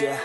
yeah.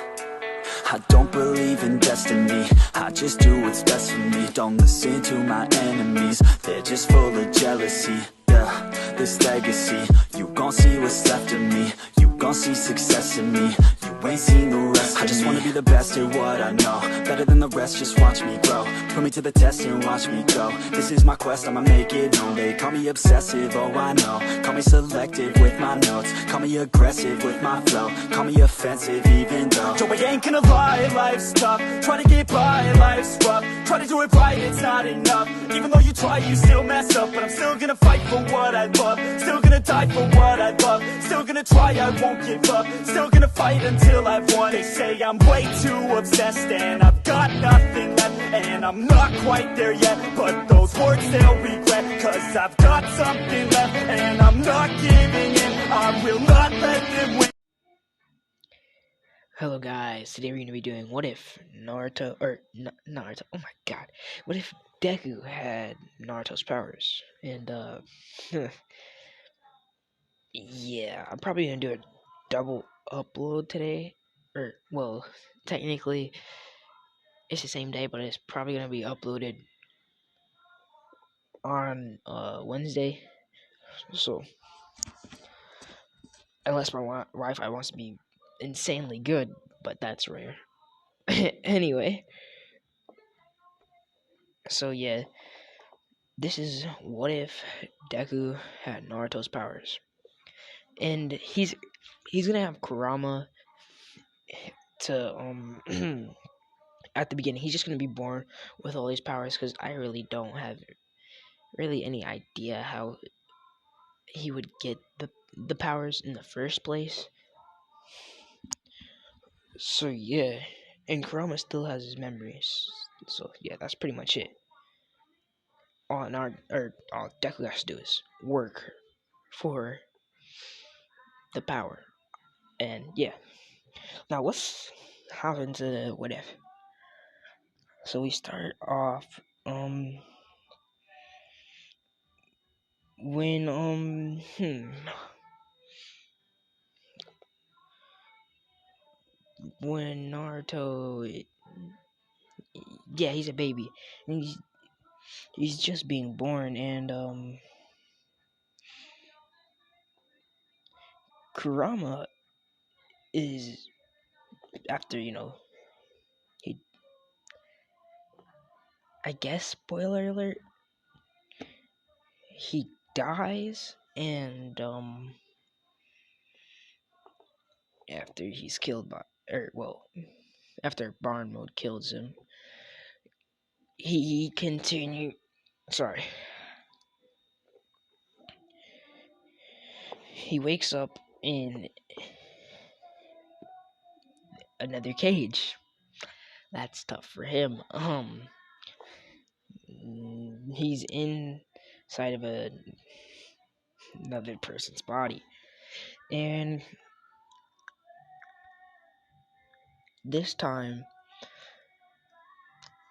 I don't believe in destiny, I just do what's best for me. Don't listen to my enemies, they're just full of jealousy. Yeah, this legacy, you gon' see what's left of me. You gon' see success in me, you ain't seen the rest of me. I just wanna be the best at what I know, better than the rest, just watch me grow. Put me to the test and watch me go. This is my quest, I'ma make it known. They call me obsessive, oh I know. Call me selective with my notes, call me aggressive with my flow, call me offensive even though Joe, I ain't gonna lie, life's tough. Try to get by, life's rough. Try to do it right, it's not enough. Even though you try, you still mess up. But I'm still gonna fight for what I love, still gonna die for what I love, still gonna try, I won't give up, still gonna fight until I've won. They say I'm way too obsessed and I've got nothing left, and I'm not quite there yet, but those words they'll regret, cause I've got something left and I'm not giving in. I will not let them win. Hello guys, today we're going to be doing what if Naruto, or Naruto, oh my god, what if Deku had Naruto's powers, and yeah, I'm probably going to do a double upload today, or, well, technically, it's the same day, but it's probably going to be uploaded on, Wednesday, so, unless my Wi-Fi wants to be insanely good, but that's rare. Anyway, so yeah, this is what if Deku had Naruto's powers, and he's gonna have Kurama to at the beginning. He's just gonna be born with all these powers, because I really don't have really any idea how he would get the powers in the first place. So yeah, and Kurama still has his memories. So yeah, that's pretty much it. All Deku has to do is work for the power, and yeah. Now let's hop into the what if. So we start off when when Naruto, yeah, he's a baby, and he's just being born, and Kurama is, after he, I guess, spoiler alert, he dies, and after he's killed by, after Barn Mode kills him, he continue sorry he wakes up in another cage. That's tough for him. He's inside of another person's body, and this time,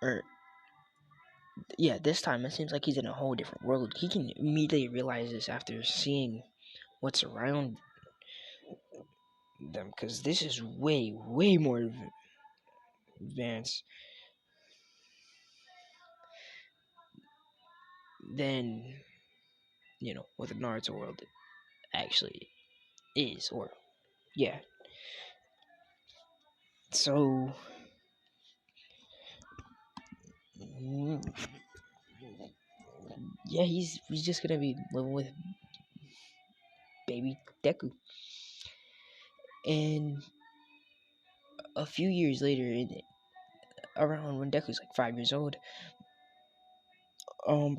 or yeah, this time it seems like he's in a whole different world. He can immediately realize this after seeing what's around them, because this is way more advanced than what the Naruto world actually is, or yeah. So yeah, he's just gonna be living with baby Deku, and a few years later, around when Deku's like 5 years old, um,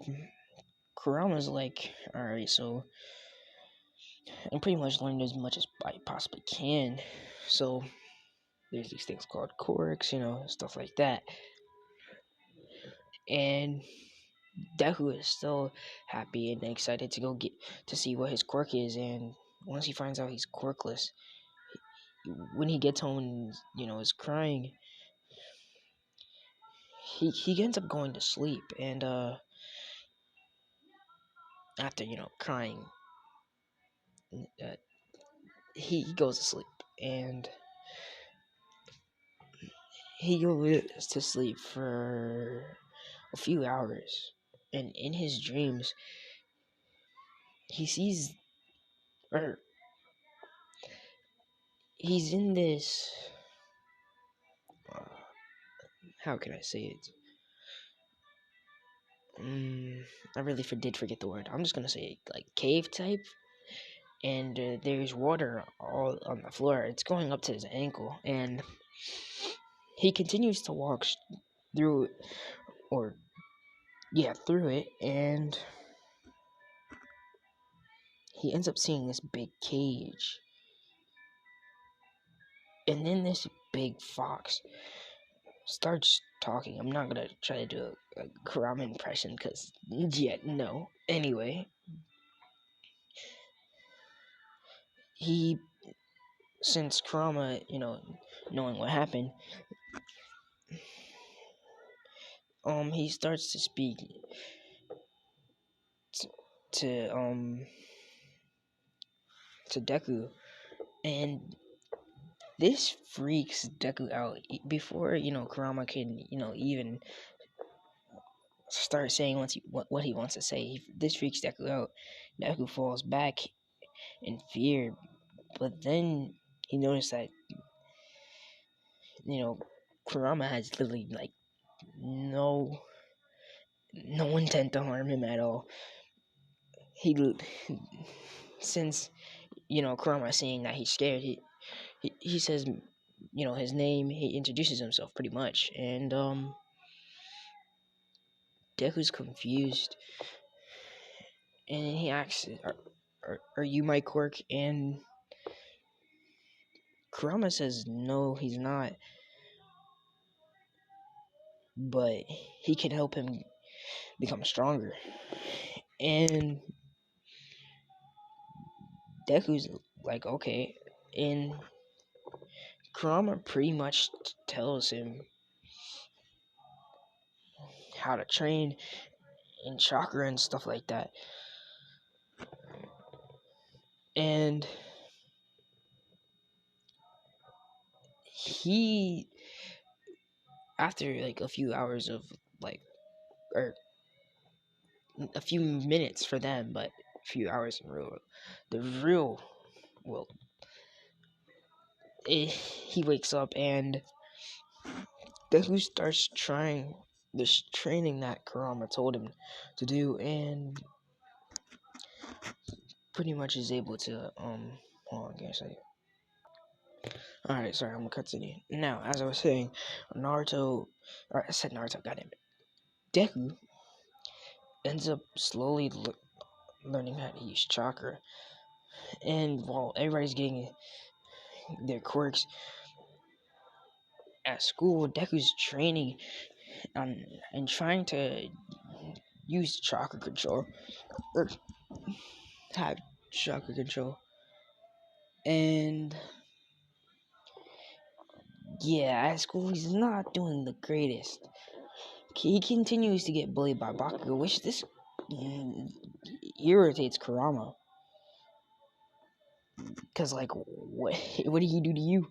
Kurama's like, all right, so I'm pretty much learned as much as I possibly can. So there's these things called quirks, stuff like that. And Deku is still happy and excited to go get to see what his quirk is. And once he finds out he's quirkless, when he gets home and is crying, he ends up going to sleep. And after crying, he goes to sleep, and he goes to sleep for a few hours, and in his dreams, he sees, or he's in this. Uh, how can I say it? I really did forget the word. I'm just gonna say like cave type, and there's water all on the floor. It's going up to his ankle, and he continues to walk through, or yeah, through it, and he ends up seeing this big cage, and then this big fox starts talking. I'm not gonna try to do a Kurama impression because, yeah, no. Anyway, he, since Kurama, knowing what happened, he starts to speak to to Deku, and this freaks Deku out before Kurama can even start saying what he wants to say. This freaks Deku out. Deku falls back in fear, but then he noticed that Kurama has literally like no intent to harm him at all. He since Kurama seeing that he's scared, he says his name. He introduces himself pretty much, and Deku's confused, and he asks, are you my quirk? And Kurama says no, he's not, but he can help him become stronger. And Deku's like, okay. And Kurama pretty much tells him how to train in chakra and stuff like that. And he, after like a few hours of like, or a few minutes for them, but a few hours in the real world, he wakes up and Deku starts trying this training that Kurama told him to do, and pretty much is able to hold on, give me a second. Alright, sorry, I'm gonna continue. Now, as I was saying, I said Naruto, goddamn it. Deku ends up slowly learning how to use chakra, and while everybody's getting their quirks at school, Deku's training and trying to use chakra control, or have chakra control, and yeah, at school he's not doing the greatest. He continues to get bullied by Bakugo, which this irritates Kurama. Cause like, what did he do to you?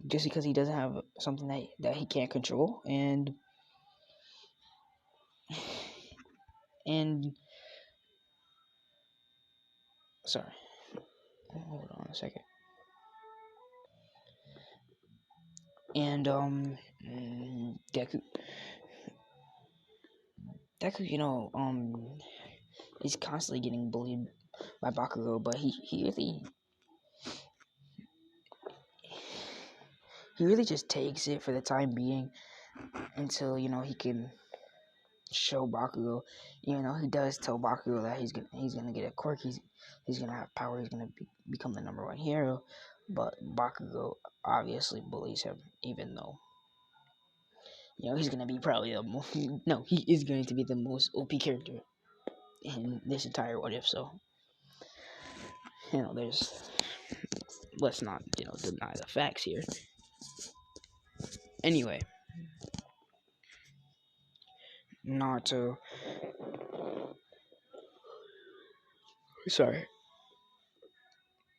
Just because he doesn't have something that he can't control, and sorry, hold on a second. And Deku, is constantly getting bullied by Bakugo, but he really just takes it for the time being until he can show Bakugo. Even though he does tell Bakugo that he's gonna get a quirk, he's gonna have power, he's gonna become the number one hero, but Bakugo obviously bullies him, even though he's gonna be probably the most no, he is going to be the most OP character in this entire What If. So there's, let's not deny the facts here. Anyway, Naruto, sorry,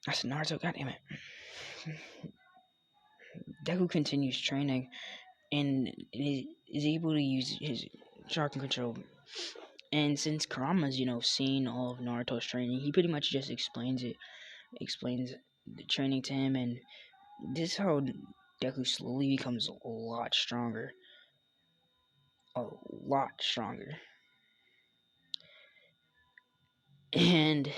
I said Naruto, god damn it. Deku continues training and is able to use his chakra control. And since Kurama's, seen all of Naruto's training, he pretty much just explains the training to him, and this is how Deku slowly becomes a lot stronger. A lot stronger. And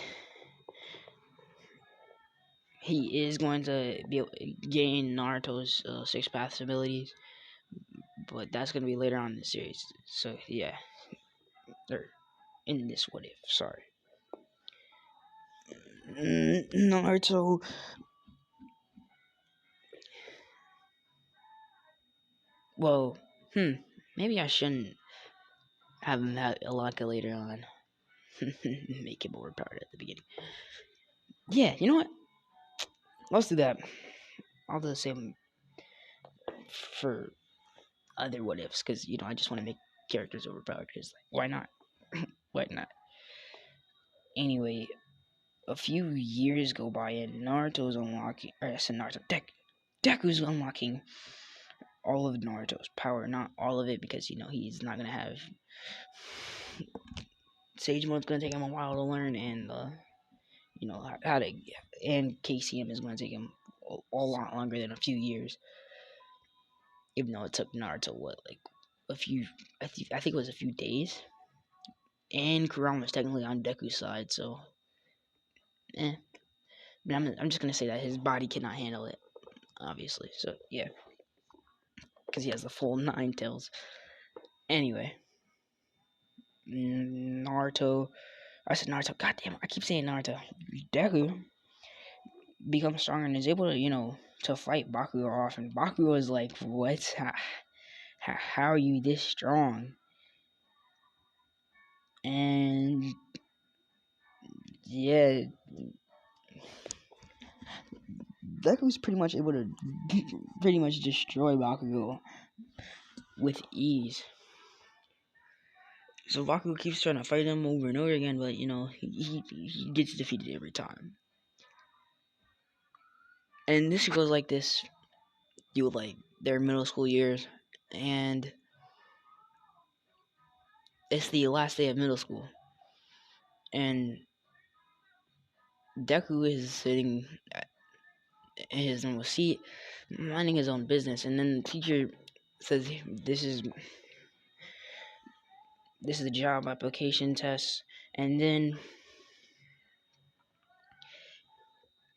he is going to be able to gain Naruto's six paths abilities, but that's going to be later on in the series. So yeah, or in this what if, sorry. Naruto. Well, maybe I shouldn't have him have Alaka later on. Make him overpowered at the beginning. Yeah, you know what? Let's do that. I'll do the same for other what ifs, because I just want to make characters overpowered. Because why not? Why not? Anyway, a few years go by and Naruto's unlocking. Or I said Naruto. Deku's unlocking all of Naruto's power. Not all of it, because he's not gonna have. Sage Mode's gonna take him a while to learn, and how to, and KCM is gonna take him a lot longer than a few years. Even though it took Naruto a few, I think it was a few days. And Kurama was technically on Deku's side, so but I'm just gonna say that his body cannot handle it, obviously. So yeah, because he has the full 9 tails. Anyway, Naruto. I said Naruto. Goddamn, I keep saying Naruto. Deku becomes stronger and is able to, to fight Bakugo off. And Bakugo is like, "What? How are you this strong?" And yeah, Deku's pretty much able to pretty much destroy Bakugo with ease. So Bakugo keeps trying to fight him over and over again, but he gets defeated every time. And this goes like this through their middle school years, and it's the last day of middle school, and Deku is sitting in his normal seat, minding his own business, and then the teacher says, "This is a job application test," and then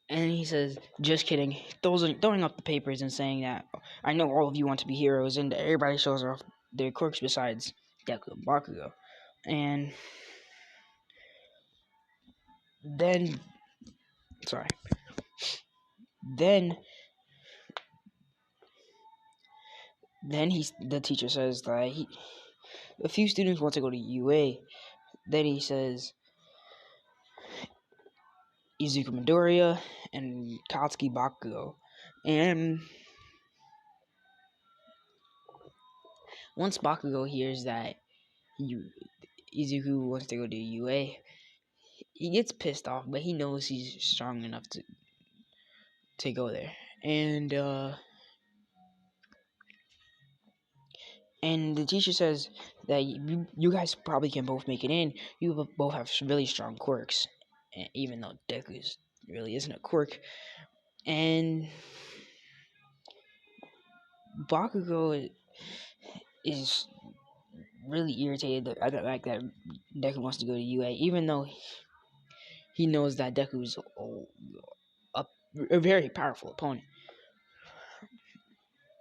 he says, "Just kidding," throwing up the papers and saying that, "I know all of you want to be heroes," and everybody shows off their quirks besides Deku and Bakugo. And then, the teacher says that a few students want to go to UA. Then he says Izuku Midoriya and Katsuki Bakugo. And once Bakugo hears that Izuku wants to go to UA, he gets pissed off, but he knows he's strong enough to go there. And the teacher says that you guys probably can both make it in. You both have really strong quirks, even though Deku's really isn't a quirk. And Bakugo is really irritated at the fact that Deku wants to go to UA, even though he knows that Deku's a very powerful opponent.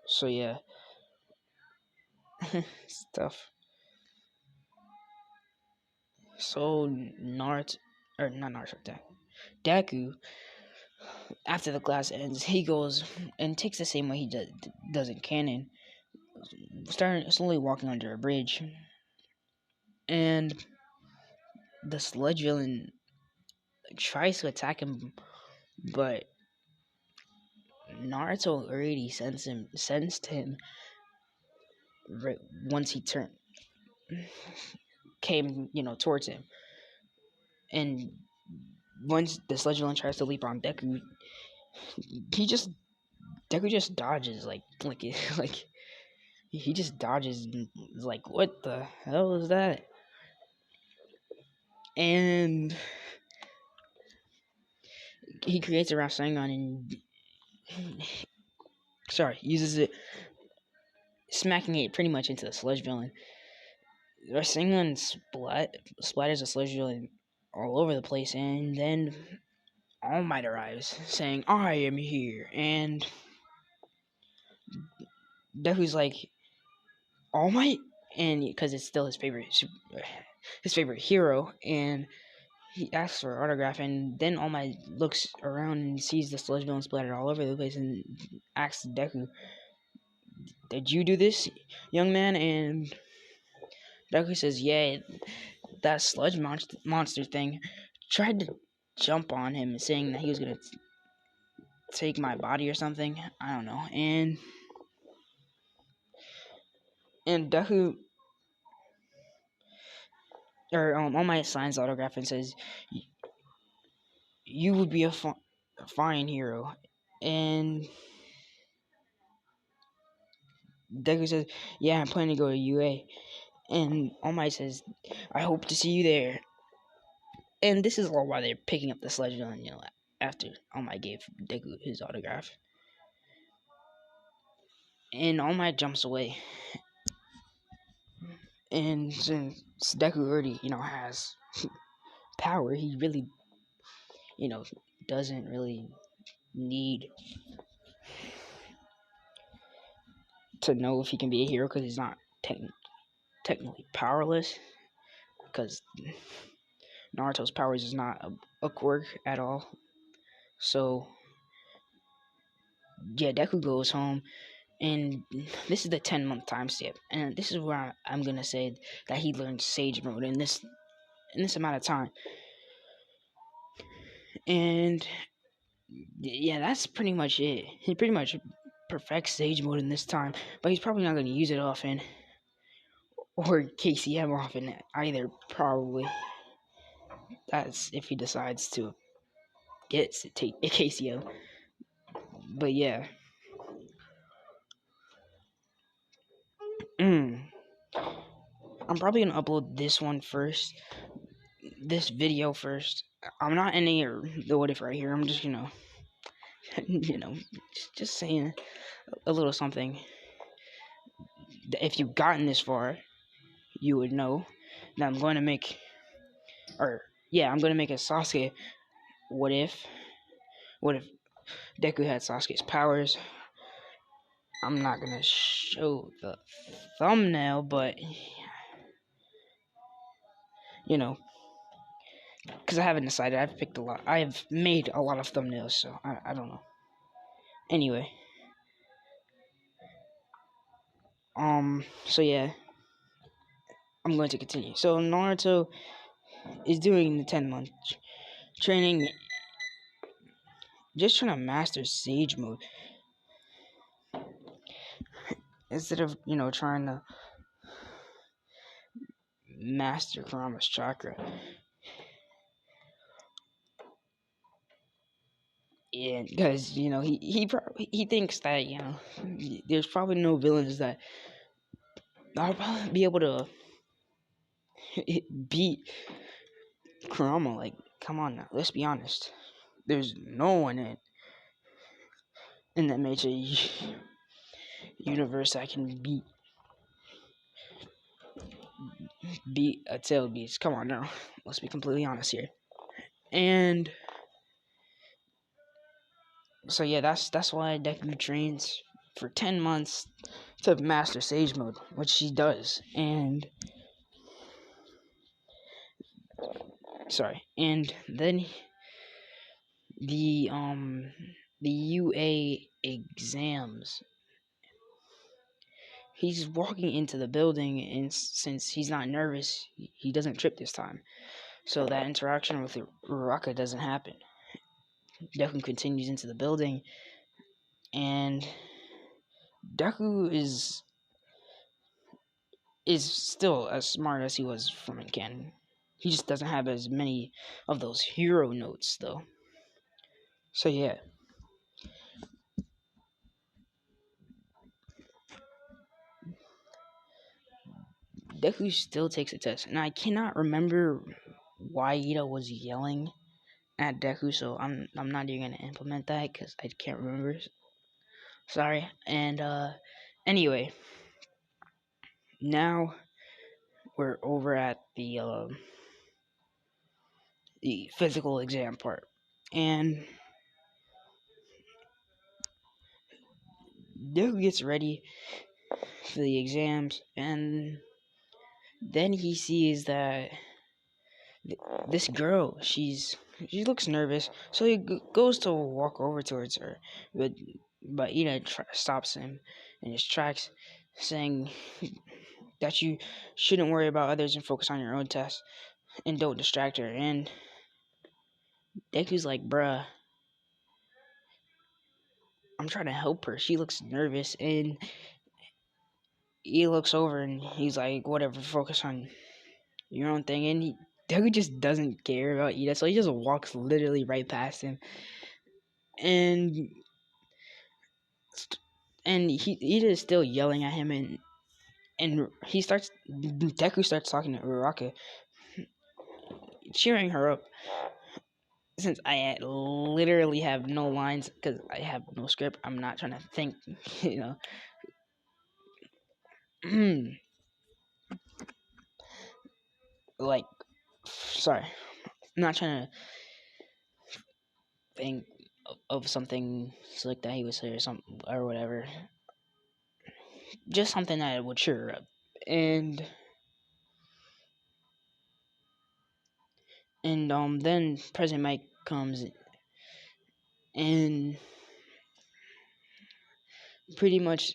So yeah, it's tough. So not Naruto, Deku, after the class ends, he goes and takes the same way he does in canon, starting slowly walking under a bridge, and the sludge villain tries to attack him, but Naruto already sensed him right once he came towards him, and once the sludge villain tries to leap on Deku, he just Deku just dodges like he just dodges and is like, what the hell is that? And he creates a Rasengan and uses it, smacking it pretty much into the sludge villain. Rasengan splatters a sludge villain all over the place, and then All Might arrives, saying, "I am here," and Deku's like, All Might, and because it's still his favorite hero, and he asks for an autograph, and then All Might looks around and sees the sludge villain splattered all over the place, and asks Deku, "Did you do this, young man?" And Deku says, "Yeah, that sludge monster thing tried to jump on him, saying that he was gonna take my body or something. I don't know." And Deku, or All Might signs the autograph and says, "You would be a fine hero." And Deku says, "Yeah, I'm planning to go to UA." And All Might says, "I hope to see you there." And this is all why they're picking up the sludge villain, after All Might gave Deku his autograph. And All Might jumps away. And since Deku already, has power, he really, doesn't really need to know if he can be a hero, because he's not technically powerless, because Naruto's powers is not a quirk at all. So yeah, Deku goes home, and this is the 10-month time skip, and this is where I'm gonna say that he learned Sage Mode in this amount of time. And yeah, that's pretty much it. He pretty much perfects Sage Mode in this time, but he's probably not going to use it often, or KCM often either, probably. That's if he decides to take a KCM. But yeah. I'm probably going to upload this video first. I'm not ending the what if right here. I'm just, just saying a little something. If you've gotten this far, you would know that I'm going to make a Sasuke what if Deku had Sasuke's powers. I'm not going to show the thumbnail, but because I haven't decided. I've made a lot of thumbnails, so I don't know. Anyway, so yeah, I'm going to continue. So Naruto is doing the 10-month training, just trying to master Sage Mode instead of trying to master Kurama's chakra. Yeah, because he thinks that there's probably no villains that I'll probably be able to beat Kurama. Like, come on now, let's be honest. There's no one in that major universe that can beat a tail beast. Come on now, let's be completely honest here. And so yeah, that's why Deku trains for 10 months to master Sage Mode, which he does. And then the UA exams. He's walking into the building, and since he's not nervous, he doesn't trip this time. So that interaction with Uraka doesn't happen. Deku continues into the building, and Deku is still as smart as he was from in canon. He just doesn't have as many of those hero notes, though. So yeah. Deku still takes a test, and I cannot remember why Ida was yelling at Deku, so I'm not even gonna implement that because I can't remember. Sorry. And anyway, now we're over at the physical exam part, and Deku gets ready for the exams, and then he sees that this girl, she looks nervous, so he goes to walk over towards her, but Ina stops him in his tracks, saying that you shouldn't worry about others and focus on your own test and don't distract her. And Deku's like, bruh, I'm trying to help her. She looks nervous, and he looks over and he's like, whatever, focus on your own thing. And Deku just doesn't care about Ida, so he just walks literally right past him. And Ida is still yelling at him, and Deku starts talking to Uraraka, cheering her up. Since I literally have no lines because I have no script, I'm not trying to think, like, sorry, I'm not trying to think of something slick that he would say or something or whatever. Just something that would cheer her up. And then President Mike comes and pretty much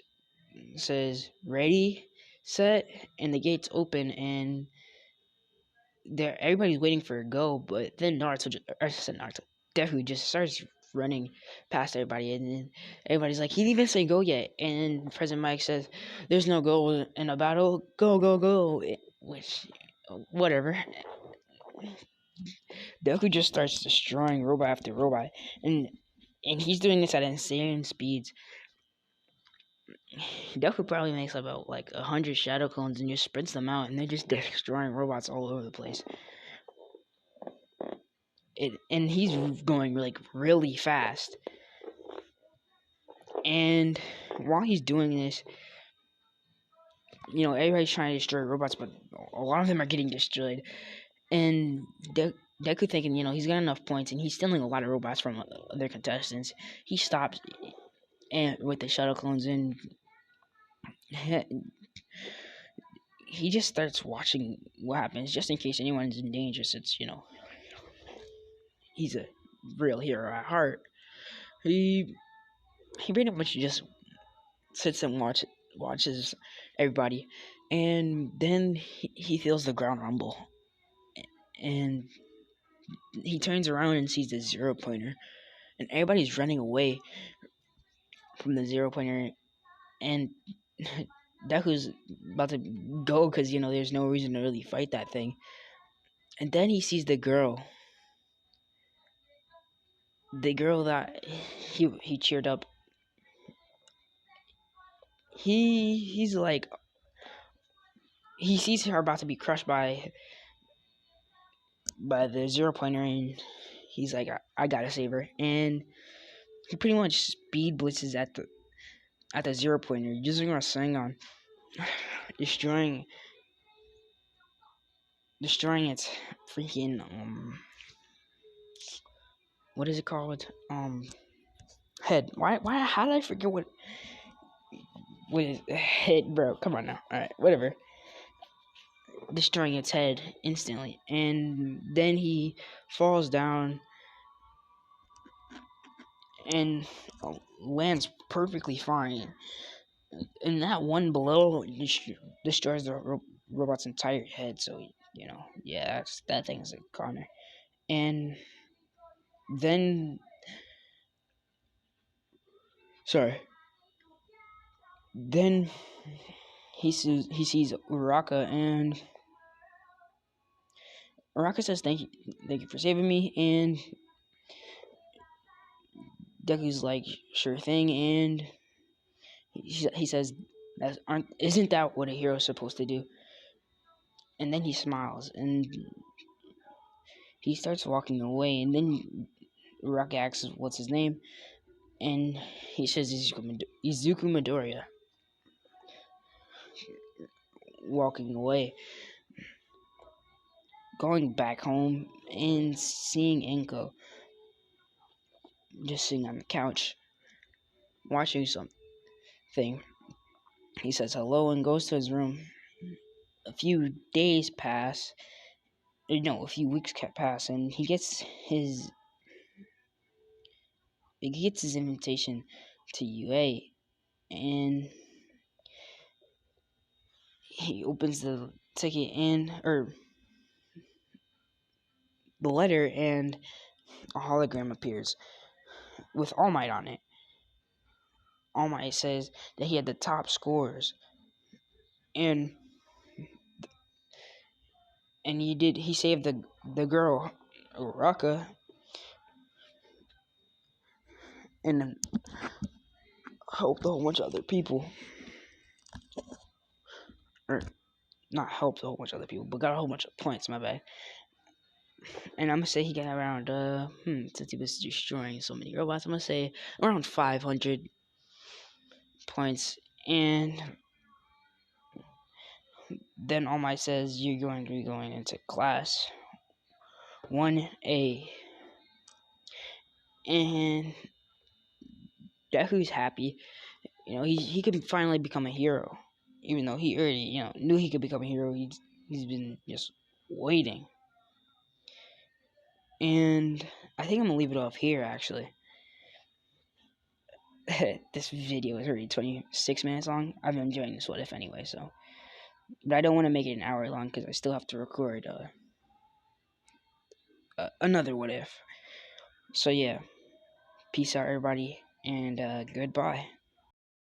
says ready, set, and the gates open, and everybody's waiting for a go, but then Deku just starts running past everybody, and then everybody's like, he didn't even say go yet, and President Mike says, there's no go in a battle, go, go, go, which, whatever. Deku just starts destroying robot after robot, and he's doing this at insane speeds. Deku probably makes about like 100 shadow clones and just sprints them out, and they're just destroying robots all over the place. And he's going like really fast. And while he's doing this, everybody's trying to destroy robots, but a lot of them are getting destroyed. And Deku thinking, he's got enough points, and he's stealing a lot of robots from other contestants. He stops and with the shuttle clones, and he just starts watching what happens, just in case anyone's in danger, since he's a real hero at heart. He pretty much just sits and watches everybody, and then he feels the ground rumble, and he turns around and sees the 0-pointer, and everybody's running away from the 0-pointer, and Deku's about to go because there's no reason to really fight that thing. And then he sees the girl that he cheered up. He's like, he sees her about to be crushed by the 0-pointer, and he's like, I gotta save her. And he pretty much speed blitzes at the 0-pointer, using Rasengan, destroying its freaking what is it called, head. Why how did I forget what is head, bro? Come on now. All right, whatever. Destroying its head instantly, and then he falls down and lands perfectly fine. And that one blow destroys the robot's entire head. So yeah, that thing's a goner. And then, then he sees Uraka, and Uraka says, thank you for saving me. And Deku's like, sure thing. And he says, isn't that what a hero's supposed to do? And then he smiles, and he starts walking away, and then Rock asks what's his name, and he says Izuku Midoriya. Walking away, going back home, and seeing Enko just sitting on the couch, watching something. He says hello and goes to his room. A few days pass, no, a few weeks pass, and he gets his invitation to UA, and he opens the ticket or the letter, and a hologram appears with All Might on it. All Might says that he had the top scores, and he saved the girl Raka, and helped a whole bunch of other people, or not helped a whole bunch of other people, but got a whole bunch of points. My bad. And I'm gonna say he got around since he was destroying so many robots, I'm gonna say around 500 points. And then All Might says you're going to be going into class 1A, and Deku's happy. He could finally become a hero, even though he already knew he could become a hero. He's been just waiting. And I think I'm gonna leave it off here, actually. This video is already 26 minutes long. I've been enjoying this what if anyway, so. But I don't want to make it an hour long because I still have to record another what if. So yeah, peace out, everybody, and goodbye.